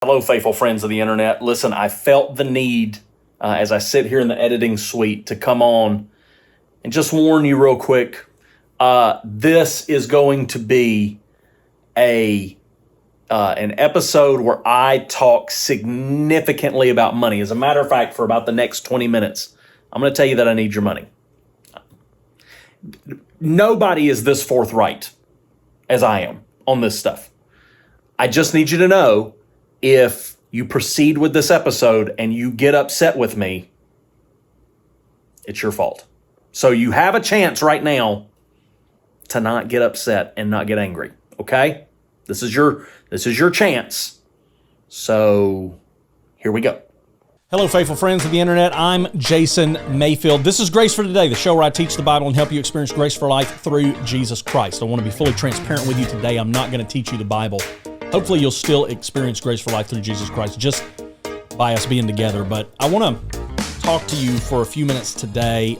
Hello, faithful friends of the internet. Listen, I felt the need as I sit here in the editing suite to come on and just warn you real quick. This is going to be an episode where I talk significantly about money. As a matter of fact, for about the next 20 minutes, I'm going to tell you that I need your money. Nobody is this forthright as I am on this stuff. I just need you to know, if you proceed with this episode and you get upset with me, it's your fault. So you have a chance right now to not get upset and not get angry, okay? This is your chance. So here we go. Hello, faithful friends of the internet. I'm Jason Mayfield. This is Grace for Today, the show where I teach the Bible and help you experience grace for life through Jesus Christ. I want to be fully transparent with you today. I'm not going to teach you the Bible. Hopefully you'll still experience grace for life through Jesus Christ just by us being together. But I want to talk to you for a few minutes today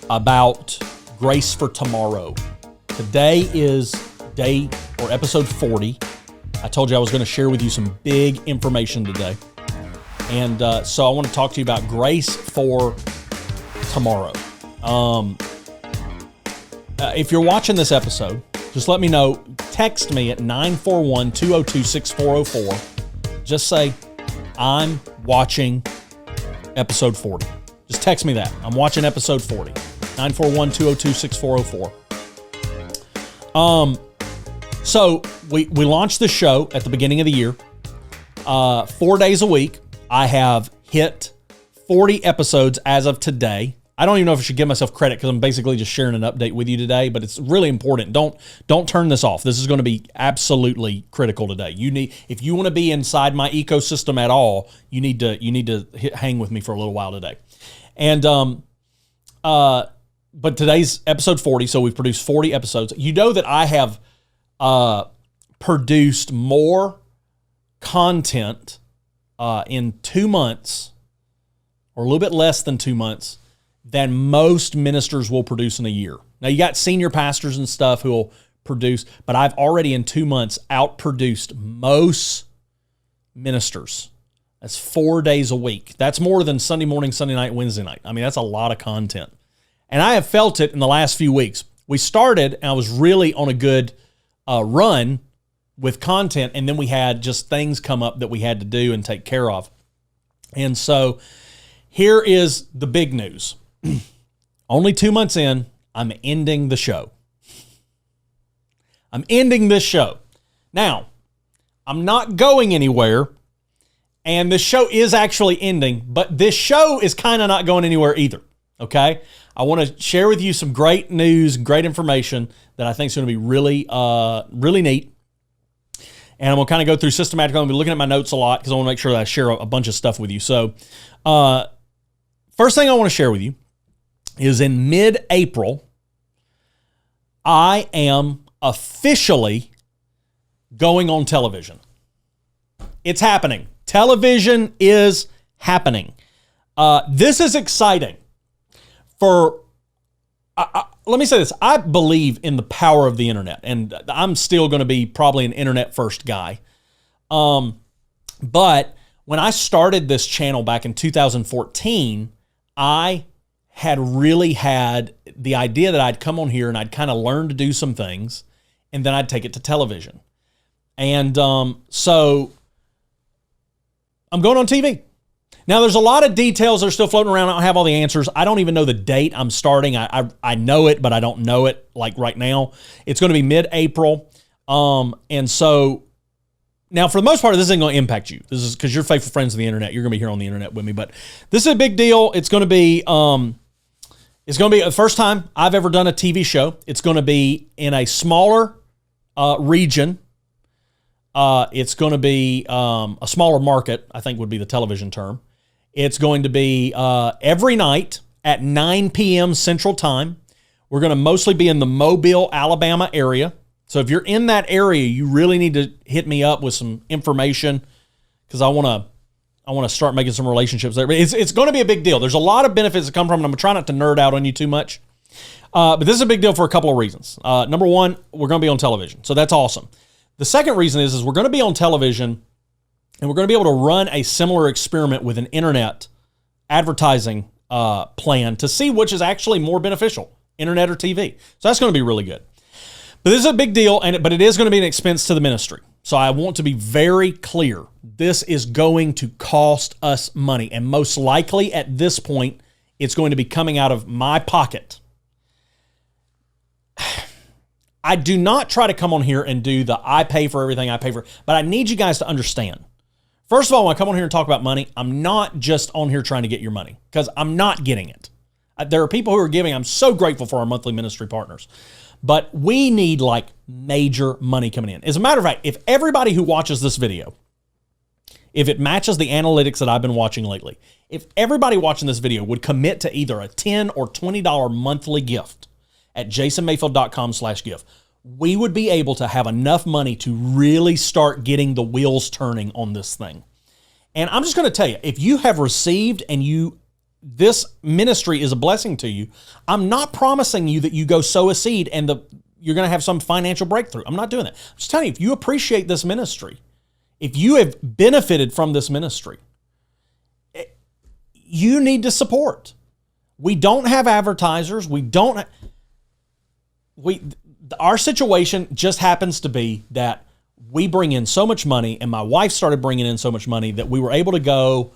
about grace for tomorrow. Today is episode 40. I told you I was going to share with you some big information today. And so I want to talk to you about grace for tomorrow. If you're watching this episode, just let me know. Text me at 941-202-6404. Just say, I'm watching episode 40. Just text me that. I'm watching episode 40. 941-202-6404. So we launched the show at the beginning of the year. 4 days a week. I have hit 40 episodes as of today. I don't even know if I should give myself credit because I'm basically just sharing an update with you today, but it's really important. Don't turn this off. This is going to be absolutely critical today. If you want to be inside my ecosystem at all, you need to hang with me for a little while today. And but today's episode 40, so we've produced 40 episodes. You know that I have produced more content in 2 months, or a little bit less than 2 months, than most ministers will produce in a year. Now, you got senior pastors and stuff who will produce, but I've already in 2 months outproduced most ministers. That's 4 days a week. That's more than Sunday morning, Sunday night, Wednesday night. I mean, that's a lot of content. And I have felt it in the last few weeks. We started, and I was really on a good run with content, and then we had just things come up that we had to do and take care of. And so here is the big news. Only 2 months in, I'm ending the show. I'm ending this show. Now, I'm not going anywhere, and the show is actually ending, but this show is kind of not going anywhere either, okay? I want to share with you some great news, great information that I think is going to be really, really neat. And I'm going to kind of go through systematically. I'm going to be looking at my notes a lot because I want to make sure that I share a bunch of stuff with you. So, first thing I want to share with you is in mid-April, I am officially going on television. It's happening. Television is happening. This is exciting. Let me say this. I believe in the power of the internet, and I'm still going to be probably an internet-first guy. But when I started this channel back in 2014, I had really had the idea that I'd come on here and I'd kind of learn to do some things, and then I'd take it to television. And so I'm going on TV. Now, there's a lot of details that are still floating around. I don't have all the answers. I don't even know the date I'm starting. I know it, but I don't know it like right now. It's going to be mid-April. And so now, for the most part, this isn't going to impact you. This is because you're faithful friends of the internet. You're going to be here on the internet with me. But this is a big deal. It's going to be the first time I've ever done a TV show. It's going to be in a smaller region. It's going to be a smaller market, I think would be the television term. It's going to be every night at 9 p.m. Central Time. We're going to mostly be in the Mobile, Alabama area. So if you're in that area, you really need to hit me up with some information because I want to start making some relationships there. But it's going to be a big deal. There's a lot of benefits that come from it. I'm going to try not to nerd out on you too much. But this is a big deal for a couple of reasons. Number one, we're going to be on television. So that's awesome. The second reason is we're going to be on television And we're going to be able to run a similar experiment with an internet advertising plan to see which is actually more beneficial, internet or TV. So that's going to be really good. But this is a big deal, but it is going to be an expense to the ministry. So I want to be very clear. This is going to cost us money. And most likely at this point, it's going to be coming out of my pocket. I do not try to come on here and do the I pay for everything I pay for, but I need you guys to understand. First of all, when I come on here and talk about money, I'm not just on here trying to get your money, because I'm not getting it. There are people who are giving. I'm so grateful for our monthly ministry partners. But we need like major money coming in. As a matter of fact, if everybody who watches this video, if it matches the analytics that I've been watching lately, if everybody watching this video would commit to either a $10 or $20 monthly gift at jasonmayfield.com/give, we would be able to have enough money to really start getting the wheels turning on this thing. And I'm just going to tell you, if you have received and this ministry is a blessing to you, I'm not promising you that you go sow a seed and you're going to have some financial breakthrough. I'm not doing that. I'm just telling you, if you appreciate this ministry, if you have benefited from this ministry, you need to support. We don't have advertisers. Our situation just happens to be that we bring in so much money, and my wife started bringing in so much money that we were able to go,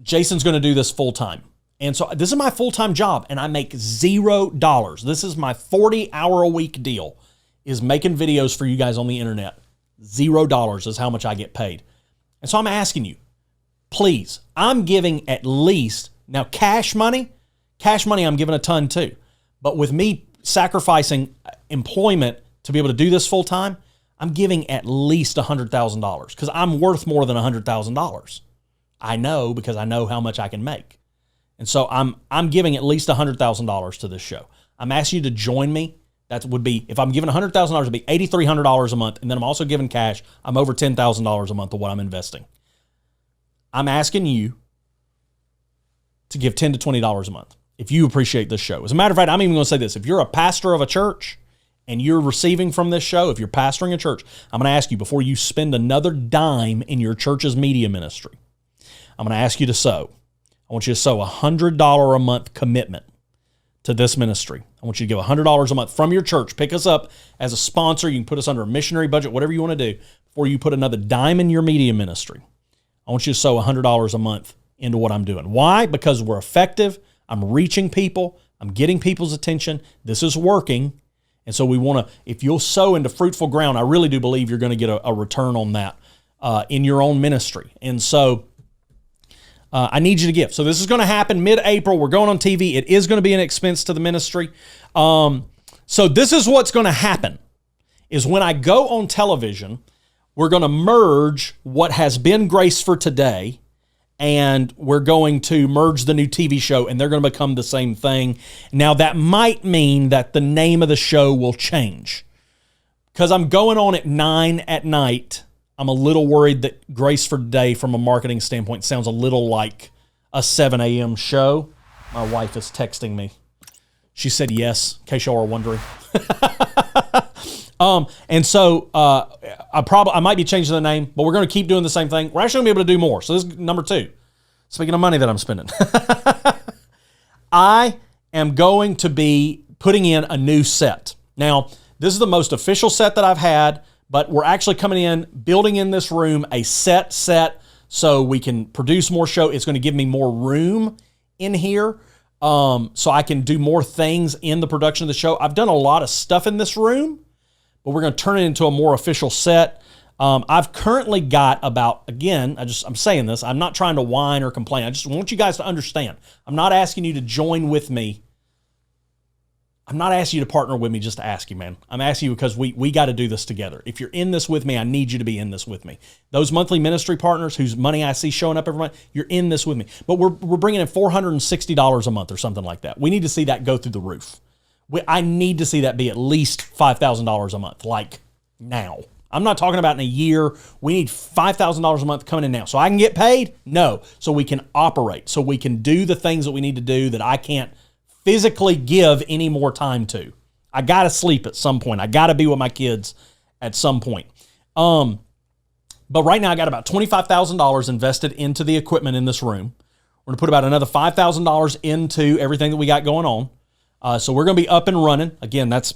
Jason's going to do this full time. And so this is my full-time job, and I make $0. This is my 40-hour-a-week deal, is making videos for you guys on the internet. $0 is how much I get paid. And so I'm asking you, please, I'm giving at least, now cash money I'm giving a ton too. But with me sacrificing employment to be able to do this full time, I'm giving at least $100,000 because I'm worth more than $100,000. I know, because I know how much I can make. And so I'm giving at least $100,000 to this show. I'm asking you to join me. That would be, if I'm giving $100,000, it'd be $8,300 a month. And then I'm also giving cash. I'm over $10,000 a month of what I'm investing. I'm asking you to give $10 to $20 a month if you appreciate this show. As a matter of fact, I'm even going to say this. If you're a pastor of a church and you're receiving from this show, if you're pastoring a church, I'm going to ask you, before you spend another dime in your church's media ministry, I'm going to ask you to sow. I want you to sow a $100 a month commitment to this ministry. I want you to give $100 a month from your church. Pick us up as a sponsor. You can put us under a missionary budget, whatever you want to do, before you put another dime in your media ministry. I want you to sow $100 a month into what I'm doing. Why? Because we're effective. I'm reaching people. I'm getting people's attention. This is working. And so we want to, if you'll sow into fruitful ground, I really do believe you're going to get a return on that in your own ministry. And so I need you to give. So this is going to happen mid-April. We're going on TV. It is going to be an expense to the ministry. So this is what's going to happen, is when I go on television, we're going to merge what has been Grace for Today, and we're going to merge the new TV show, and they're going to become the same thing. Now, that might mean that the name of the show will change. Because I'm going on at 9 at night, I'm a little worried that Grace for Today, from a marketing standpoint, sounds a little like a 7 a.m. show. My wife is texting me. She said yes, in case y'all are wondering. And so I might be changing the name, but we're going to keep doing the same thing. We're actually going to be able to do more. So this is number 2. Speaking of money that I'm spending. I am going to be putting in a new set. Now, this is the most official set that I've had, but we're actually coming in, building in this room a set so we can produce more show. It's going to give me more room in here so I can do more things in the production of the show. I've done a lot of stuff in this room, but we're going to turn it into a more official set. I've currently got about, again, I'm saying this, I'm not trying to whine or complain. I just want you guys to understand. I'm not asking you to join with me. I'm not asking you to partner with me just to ask you, man. I'm asking you because we got to do this together. If you're in this with me, I need you to be in this with me. Those monthly ministry partners whose money I see showing up every month, you're in this with me. But we're bringing in $460 a month or something like that. We need to see that go through the roof. I need to see that be at least $5,000 a month, like now. I'm not talking about in a year. We need $5,000 a month coming in now. So I can get paid? No. So we can operate. So we can do the things that we need to do that I can't physically give any more time to. I got to sleep at some point. I got to be with my kids at some point. But right now I got about $25,000 invested into the equipment in this room. We're going to put about another $5,000 into everything that we got going on. So we're going to be up and running. Again, that's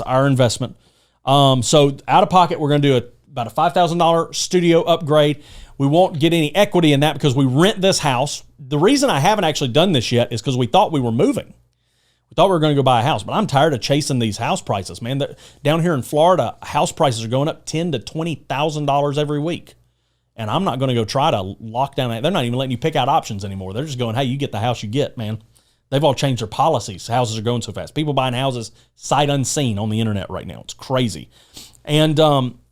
our investment. So out of pocket, we're going to do about a $5,000 studio upgrade. We won't get any equity in that because we rent this house. The reason I haven't actually done this yet is because we thought we were moving. We thought we were going to go buy a house, but I'm tired of chasing these house prices, man. Down here in Florida, house prices are going up $10,000 to $20,000 every week. And I'm not going to go try to lock down that. They're not even letting you pick out options anymore. They're just going, hey, you get the house you get, man. They've all changed their policies. Houses are going so fast. People buying houses sight unseen on the internet right now. It's crazy. And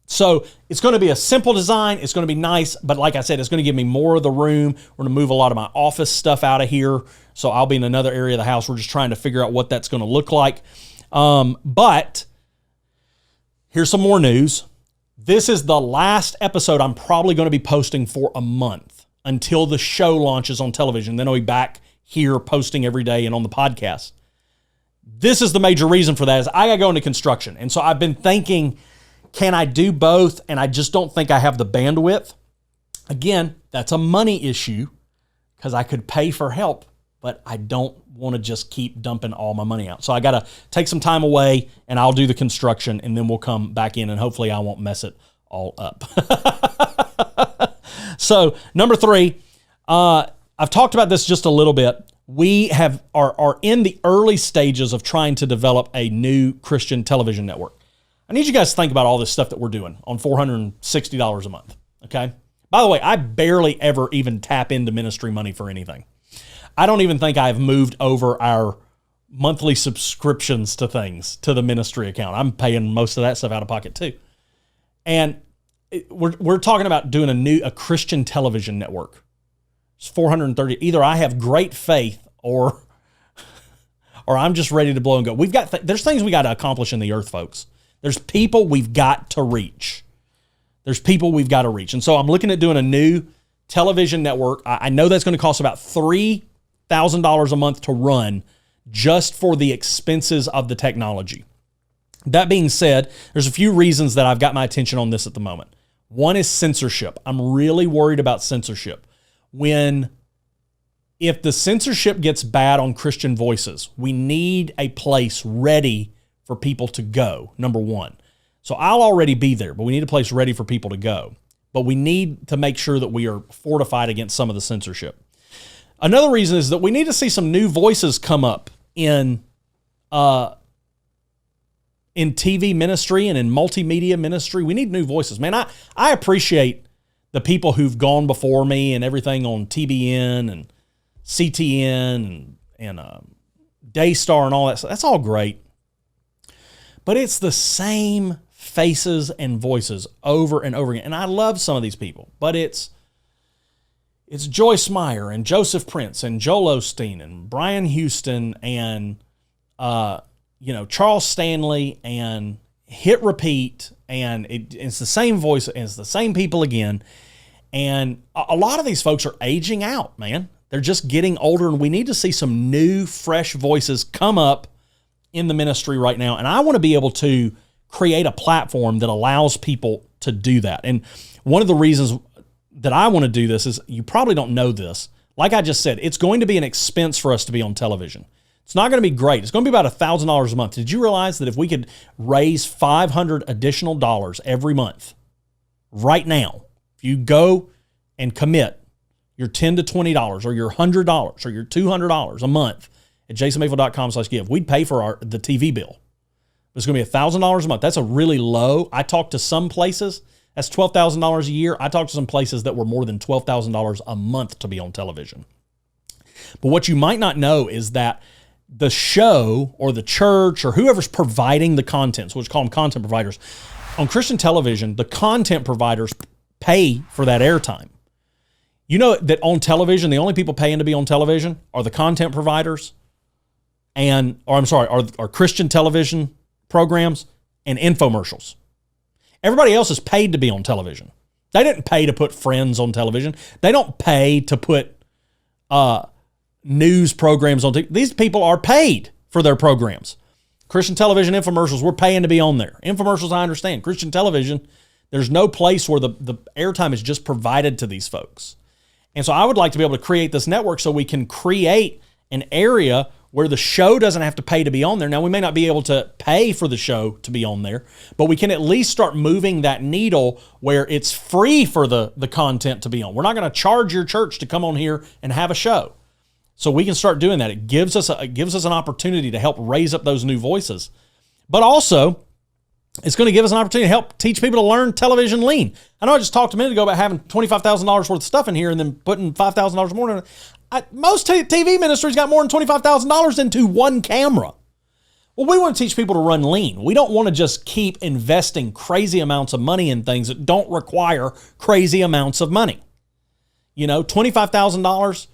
so it's going to be a simple design. It's going to be nice. But like I said, it's going to give me more of the room. We're going to move a lot of my office stuff out of here. So I'll be in another area of the house. We're just trying to figure out what that's going to look like. But here's some more news. This is the last episode I'm probably going to be posting for a month until the show launches on television. Then I'll be back here posting every day and on the podcast. This is the major reason for that is I got to go into construction. And so I've been thinking, can I do both? And I just don't think I have the bandwidth. Again, that's a money issue because I could pay for help, but I don't want to just keep dumping all my money out. So I got to take some time away and I'll do the construction and then we'll come back in and hopefully I won't mess it all up. So number 3, I've talked about this just a little bit. We are in the early stages of trying to develop a new Christian television network. I need you guys to think about all this stuff that we're doing on $460 a month, okay? By the way, I barely ever even tap into ministry money for anything. I don't even think I've moved over our monthly subscriptions to things to the ministry account. I'm paying most of that stuff out of pocket too. And we're talking about doing a Christian television network. It's 430. Either I have great faith or I'm just ready to blow and go. There's things we got to accomplish in the earth, folks. There's people we've got to reach. And so I'm looking at doing a new television network. I know that's going to cost about $3,000 a month to run just for the expenses of the technology. That being said, there's a few reasons that I've got my attention on this at the moment. One is censorship. I'm really worried about censorship. If the censorship gets bad on Christian voices, we need a place ready for people to go, number one. So I'll already be there, but we need a place ready for people to go. But we need to make sure that we are fortified against some of the censorship. Another reason is that we need to see some new voices come up in TV ministry and in multimedia ministry. We need new voices. Man, I appreciate the people who've gone before me and everything on TBN and CTN and Daystar and all that stuff. That's all great. But it's the same faces and voices over and over again. And I love some of these people, but it's Joyce Meyer and Joseph Prince and Joel Osteen and Brian Houston and Charles Stanley and Hit Repeat, and it's the same voice and it's the same people again. And a lot of these folks are aging out, man. They're just getting older, and we need to see some new, fresh voices come up in the ministry right now. And I want to be able to create a platform that allows people to do that. And one of the reasons that I want to do this is, you probably don't know this. Like I just said, it's going to be an expense for us to be on television. It's not going to be great. It's going to be about $1,000 a month. Did you realize that if we could raise $500 additional dollars every month right now, if you go and commit your $10 to $20 or your $100 or your $200 a month at jasonmayfield.com/give, we'd pay for the TV bill. It's going to be $1,000 a month. That's a really low. I talked to some places, that's $12,000 a year. I talked to some places that were more than $12,000 a month to be on television. But what you might not know is that the show or the church or whoever's providing the content, so we'll just call them content providers, on Christian television, the content providers pay for that airtime. You know that on television, the only people paying to be on television are the content providers are Christian television programs and infomercials. Everybody else is paid to be on television. They didn't pay to put Friends on television. They don't pay to put news programs on TV. These people are paid for their programs. Christian television infomercials, we're paying to be on there. Infomercials, I understand. Christian television, There's no place where the airtime is just provided to these folks. And so I would like to be able to create this network so we can create an area where the show doesn't have to pay to be on there. Now, we may not be able to pay for the show to be on there, but we can at least start moving that needle where it's free for the content to be on. We're not going to charge your church to come on here and have a show. So we can start doing that. It gives us an opportunity to help raise up those new voices. But also, it's going to give us an opportunity to help teach people to learn television lean. I know I just talked a minute ago about having $25,000 worth of stuff in here and then putting $5,000 more in it. Most TV ministries got more than $25,000 into one camera. Well, we want to teach people to run lean. We don't want to just keep investing crazy amounts of money in things that don't require crazy amounts of money. You know, $25,000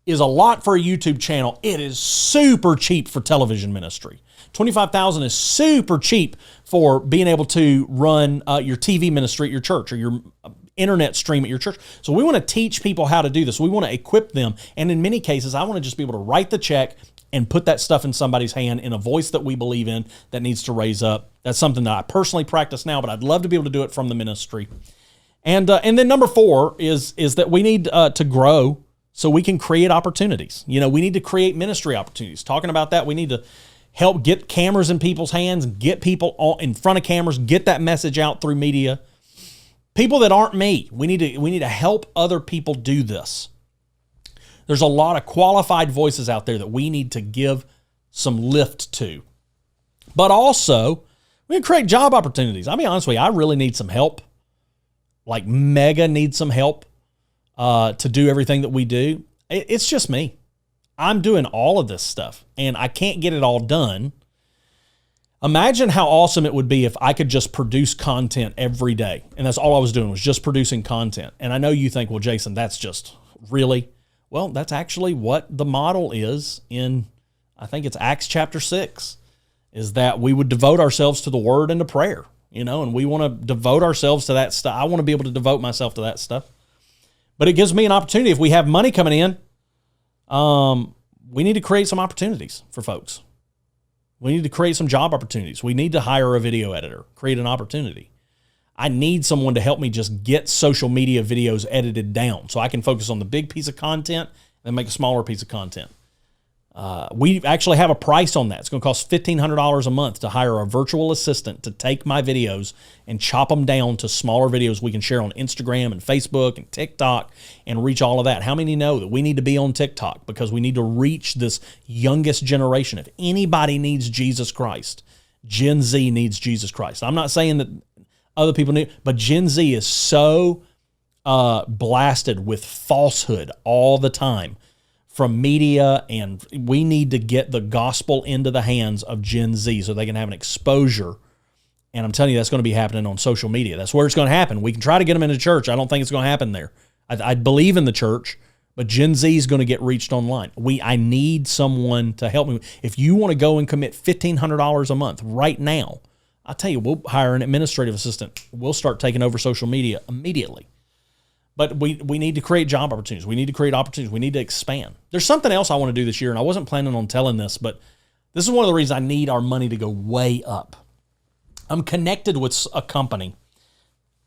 is a lot for a YouTube channel. It is super cheap for television ministry. $25,000 is super cheap for being able to run your TV ministry at your church or your internet stream at your church. So we want to teach people how to do this. We want to equip them. And in many cases, I want to just be able to write the check and put that stuff in somebody's hand in a voice that we believe in that needs to raise up. That's something that I personally practice now, but I'd love to be able to do it from the ministry. And then number 4 is that we need to grow so we can create opportunities. You know, we need to create ministry opportunities. Talking about that, we need to help get cameras in people's hands, get people in front of cameras, get that message out through media. People that aren't me, we need to help other people do this. There's a lot of qualified voices out there that we need to give some lift to. But also, we can create job opportunities. I'll be honest with you, I really need some help. Like mega need some help to do everything that we do. It's just me. I'm doing all of this stuff, and I can't get it all done. Imagine how awesome it would be if I could just produce content every day, and that's all I was doing was just producing content. And I know you think, well, Jason, that's just really... Well, that's actually what the model is in, I think it's Acts chapter 6, is that we would devote ourselves to the word and to prayer, you know, and we want to devote ourselves to that stuff. I want to be able to devote myself to that stuff. But it gives me an opportunity. If we have money coming in, we need to create some opportunities for folks. We need to create some job opportunities. We need to hire a video editor, create an opportunity. I need someone to help me just get social media videos edited down so I can focus on the big piece of content and make a smaller piece of content. We actually have a price on that. It's going to cost $1,500 a month to hire a virtual assistant to take my videos and chop them down to smaller videos we can share on Instagram and Facebook and TikTok and reach all of that. How many know that we need to be on TikTok because we need to reach this youngest generation? If anybody needs Jesus Christ, Gen Z needs Jesus Christ. I'm not saying that other people need, but Gen Z is so blasted with falsehood all the time from media, and we need to get the gospel into the hands of Gen Z so they can have an exposure. And I'm telling you, that's going to be happening on social media. That's where it's going to happen. We can try to get them into church. I don't think it's going to happen there. I believe in the church, but Gen Z is going to get reached online. I need someone to help me. If you want to go and commit $1,500 a month right now, I'll tell you, we'll hire an administrative assistant. We'll start taking over social media immediately. But we need to create job opportunities. We need to create opportunities. We need to expand. There's something else I want to do this year, and I wasn't planning on telling this, but this is one of the reasons I need our money to go way up. I'm connected with a company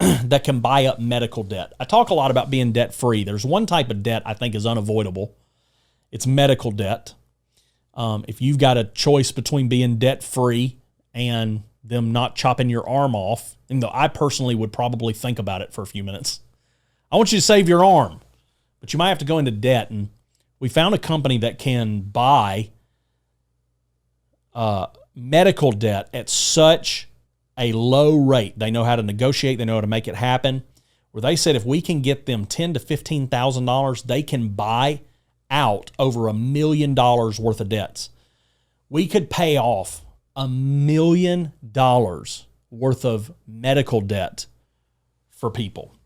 that can buy up medical debt. I talk a lot about being debt-free. There's one type of debt I think is unavoidable. It's medical debt. If you've got a choice between being debt-free and them not chopping your arm off, and though I personally would probably think about it for a few minutes. I want you to save your arm, but you might have to go into debt. And we found a company that can buy medical debt at such a low rate. They know how to negotiate. They know how to make it happen. Where they said if we can get them $10,000 to $15,000, they can buy out over $1 million worth of debts. We could pay off $1 million worth of medical debt for people.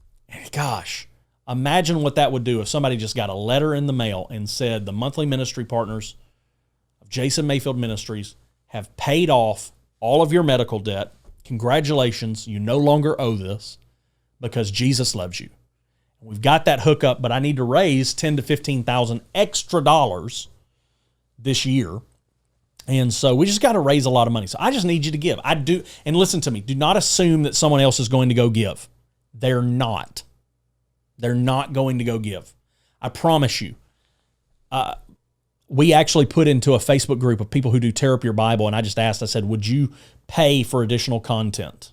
Gosh, imagine what that would do if somebody just got a letter in the mail and said the monthly ministry partners of Jason Mayfield Ministries have paid off all of your medical debt. Congratulations, you no longer owe this because Jesus loves you. We've got that hookup, but I need to raise $10,000 to $15,000 extra dollars this year. And so we just got to raise a lot of money. So I just need you to give. I do. And listen to me. Do not assume that someone else is going to go give. They're not. They're not going to go give. I promise you. We actually put into a Facebook group of people who do Tear Up Your Bible, and I just asked, I said, would you pay for additional content?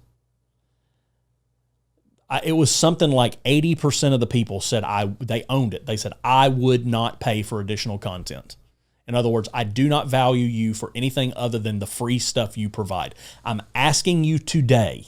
It was something like 80% of the people said they owned it. They said, I would not pay for additional content. In other words, I do not value you for anything other than the free stuff you provide. I'm asking you today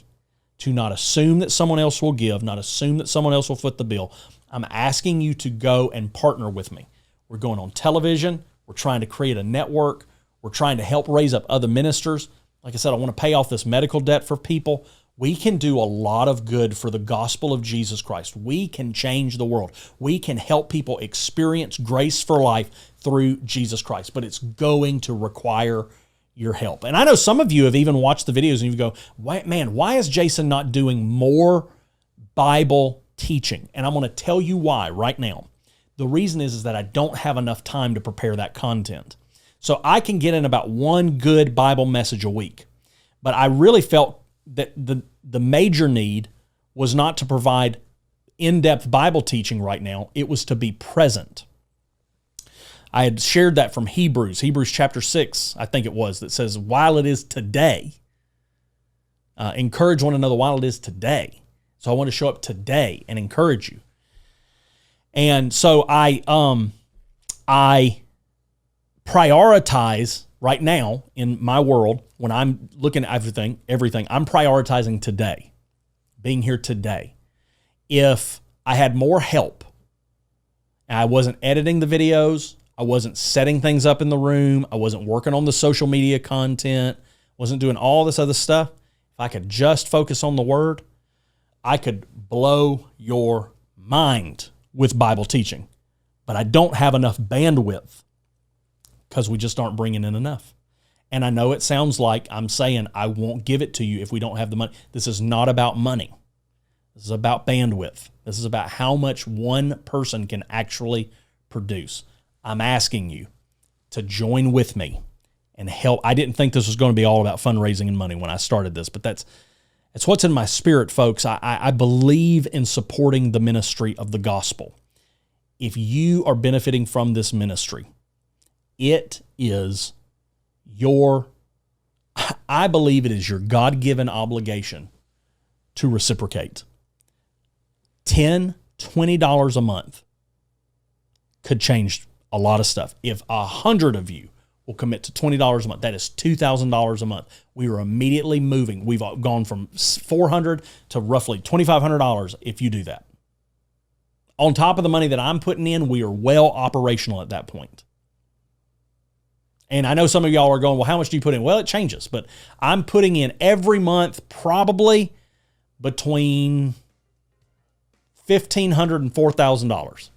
to not assume that someone else will give, not assume that someone else will foot the bill. I'm asking you to go and partner with me. We're going on television. We're trying to create a network. We're trying to help raise up other ministers. Like I said, I want to pay off this medical debt for people. We can do a lot of good for the gospel of Jesus Christ. We can change the world. We can help people experience grace for life through Jesus Christ, but it's going to require your help. And I know some of you have even watched the videos and you go, why is Jason not doing more Bible teaching? And I'm going to tell you why right now. The reason is that I don't have enough time to prepare that content. So I can get in about one good Bible message a week. But I really felt that the major need was not to provide in-depth Bible teaching right now. It was to be present. I had shared that from Hebrews chapter 6, I think it was, that says, while it is today, encourage one another while it is today. So I want to show up today and encourage you. And so I prioritize right now in my world, when I'm looking at everything, I'm prioritizing today, being here today. If I had more help, and I wasn't editing the videos, I wasn't setting things up in the room, I wasn't working on the social media content, wasn't doing all this other stuff, if I could just focus on the Word, I could blow your mind with Bible teaching. But I don't have enough bandwidth because we just aren't bringing in enough. And I know it sounds like I'm saying I won't give it to you if we don't have the money. This is not about money. This is about bandwidth. This is about how much one person can actually produce. I'm asking you to join with me and help. I didn't think this was going to be all about fundraising and money when I started this, but that's what's in my spirit, folks. I believe in supporting the ministry of the gospel. If you are benefiting from this ministry, it is I believe it is your God-given obligation to reciprocate. $10, $20 a month could change a lot of stuff. If 100 of you will commit to $20 a month, that is $2,000 a month. We are immediately moving. We've gone from $400 to roughly $2,500 if you do that. On top of the money that I'm putting in, we are well operational at that point. And I know some of y'all are going, well, how much do you put in? Well, it changes, but I'm putting in every month probably between $1,500 and $4,000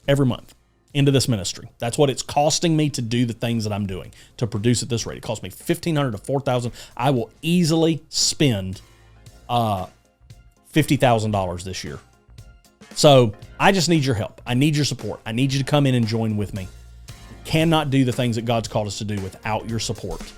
every month into this ministry. That's what it's costing me to do the things that I'm doing, to produce at this rate. It costs me $1,500 to $4,000. I will easily spend $50,000 this year. So I just need your help. I need your support. I need you to come in and join with me. Cannot do the things that God's called us to do without your support.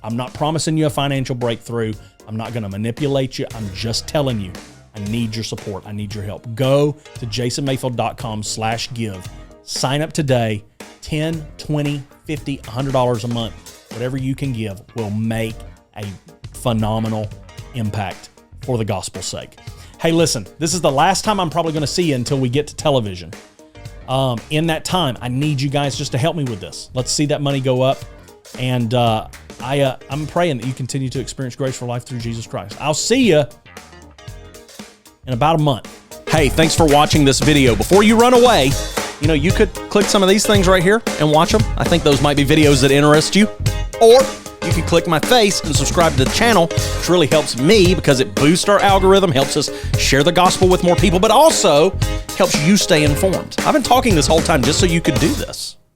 I'm not promising you a financial breakthrough. I'm not going to manipulate you. I'm just telling you, I need your support. I need your help. Go to jasonmayfield.com/give. Sign up today. $10, $20, $50, $100 a month. Whatever you can give will make a phenomenal impact for the gospel's sake. Hey, listen, this is the last time I'm probably going to see you until we get to television. In that time, I need you guys just to help me with this. Let's see that money go up. And I'm praying that you continue to experience grace for life through Jesus Christ. I'll see you in about a month. Hey, thanks for watching this video. Before you run away, you could click some of these things right here and watch them. I think those might be videos that interest you. Or you can click my face and subscribe to the channel, which really helps me because it boosts our algorithm, helps us share the gospel with more people, but also helps you stay informed. I've been talking this whole time just so you could do this.